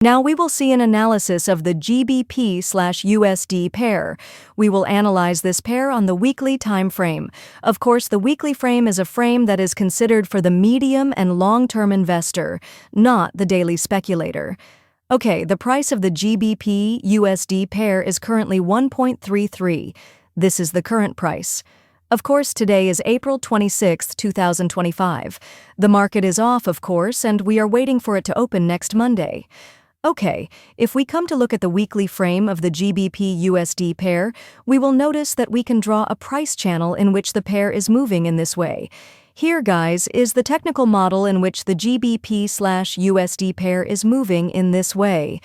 Now we will see an analysis of the GBP/USD pair. We will analyze this pair on the weekly time frame. Of course, the weekly frame is a frame that is considered for the medium and long-term investor, not the daily speculator. Okay, the price of the GBP/USD pair is currently 1.33. This is the current price. Of course, today is April 26, 2025. The market is off, of course, and we are waiting for it to open next Monday. Okay, if we come to look at the weekly frame of the GBP/USD pair, we will notice that we can draw a price channel in which the pair is moving in this way. Here, guys, is the technical model in which the GBP/USD pair is moving in this way.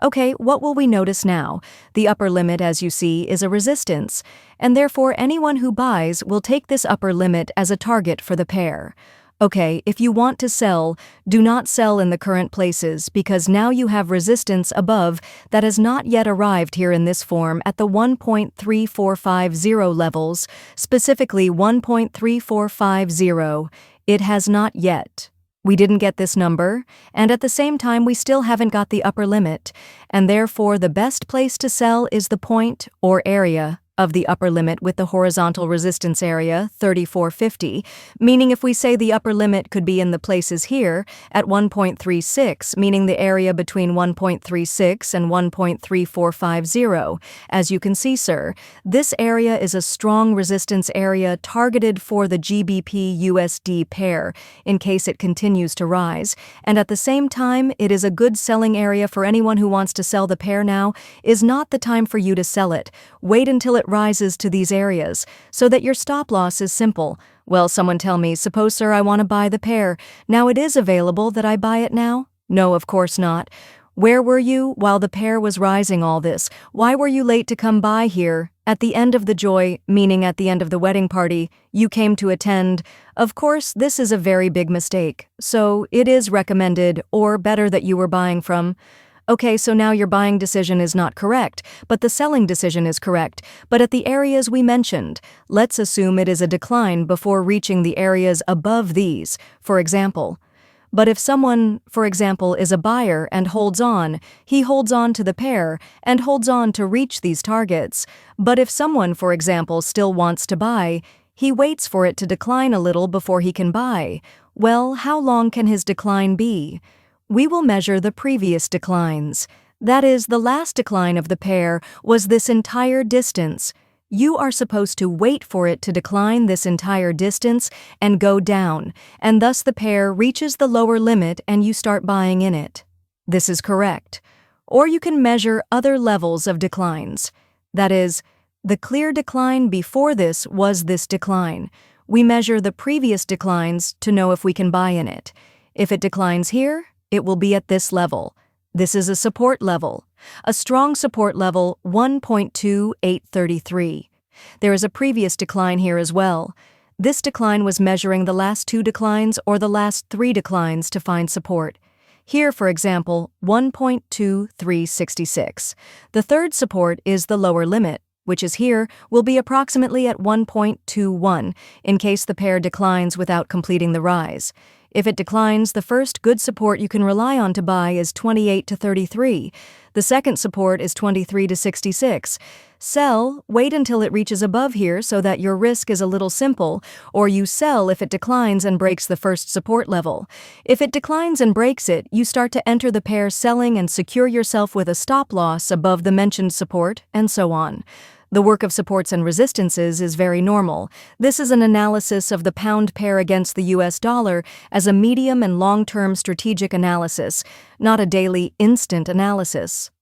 Okay, what will we notice now? The upper limit, as you see, is a resistance, and therefore anyone who buys will take this upper limit as a target for the pair. Okay, if you want to sell, do not sell in the current places because now you have resistance above that has not yet arrived here in this form at the 1.3450 levels, specifically 1.3450. It has not yet. We didn't get this number, and at the same time we still haven't got the upper limit, and therefore the best place to sell is the point or area of the upper limit with the horizontal resistance area, 3450, meaning if we say the upper limit could be in the places here at 1.36, meaning the area between 1.36 and 1.3450. As you can see, sir, this area is a strong resistance area targeted for the GBP/USD pair in case it continues to rise, and at the same time, it is a good selling area for anyone who wants to sell the pair now. Is not the time for you to sell it. Wait until it rises to these areas, so that your stop loss is simple. Well, someone tell me, suppose, sir, I want to buy the pair. Now it is available that I buy it now? No, of course not. Where were you while the pair was rising all this? Why were you late to come by here? At the end of the joy, meaning at the end of the wedding party, you came to attend. Of course, this is a very big mistake. So it is recommended, or better, that you were buying from. Okay, so now your buying decision is not correct, but the selling decision is correct. But at the areas we mentioned, let's assume it is a decline before reaching the areas above these, for example. But if someone, for example, is a buyer and holds on, he holds on to the pair and holds on to reach these targets. But if someone, for example, still wants to buy, he waits for it to decline a little before he can buy. Well, how long can his decline be? We will measure the previous declines. That is, the last decline of the pair was this entire distance. You are supposed to wait for it to decline this entire distance and go down, and thus the pair reaches the lower limit and you start buying in it. This is correct. Or you can measure other levels of declines. That is, the clear decline before this was this decline. We measure the previous declines to know if we can buy in it. If it declines here, it will be at this level. This is a support level. A strong support level, 1.2833. There is a previous decline here as well. This decline was measuring the last two declines or the last three declines to find support. Here, for example, 1.2366. The third support is the lower limit, which is here, will be approximately at 1.21 in case the pair declines without completing the rise. If it declines, the first good support you can rely on to buy is 28 to 33. The second support is 23 to 66. Sell, wait until it reaches above here so that your risk is a little simple, or you sell if it declines and breaks the first support level. If it declines and breaks it, you start to enter the pair selling and secure yourself with a stop loss above the mentioned support, and so on. The work of supports and resistances is very normal. This is an analysis of the pound pair against the US dollar as a medium and long-term strategic analysis, not a daily instant analysis.